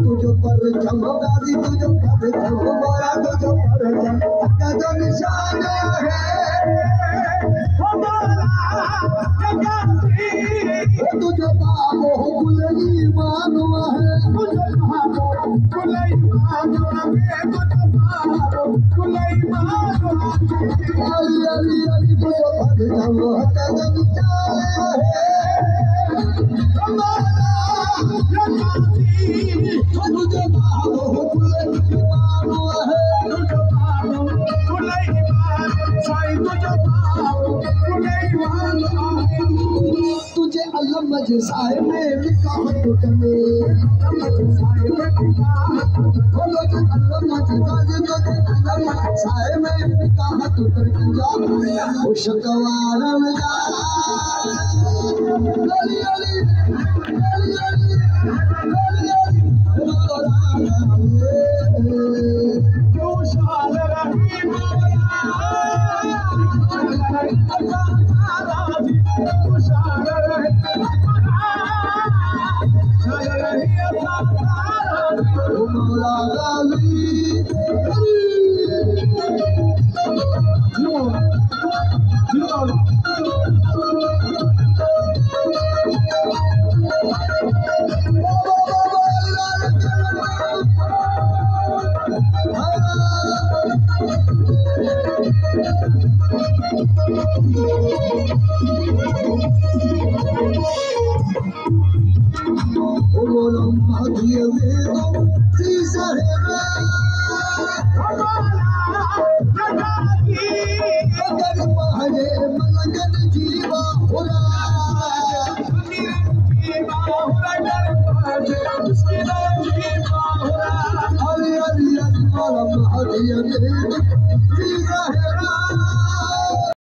तुझो पर चमगादी तुझो पर चमगारा तुझो पर कदम निशान है हमारा जगासी तुझो बाबो गुलई मानवा है तुझो बाबो गुलई मानवा है तुझो बाबो गुलई मानवा अली अली अली तुझो पर चमगारा कदम निशान है हमारा जगासी तुझे बाबो गुलई मानवा है तुझे बाबो गुलई मानवा साई तुझे बाबो गुलई मानवा तुझे अलम जसाए में निकाह टूटने साए में निकाह बोलो जो अलम जसाए तुझे अलम साए में निकाह टूटने जा ओ शकवार में जा लली लली लली लली जो शाल रही मौला जो शाल रही मौला गाली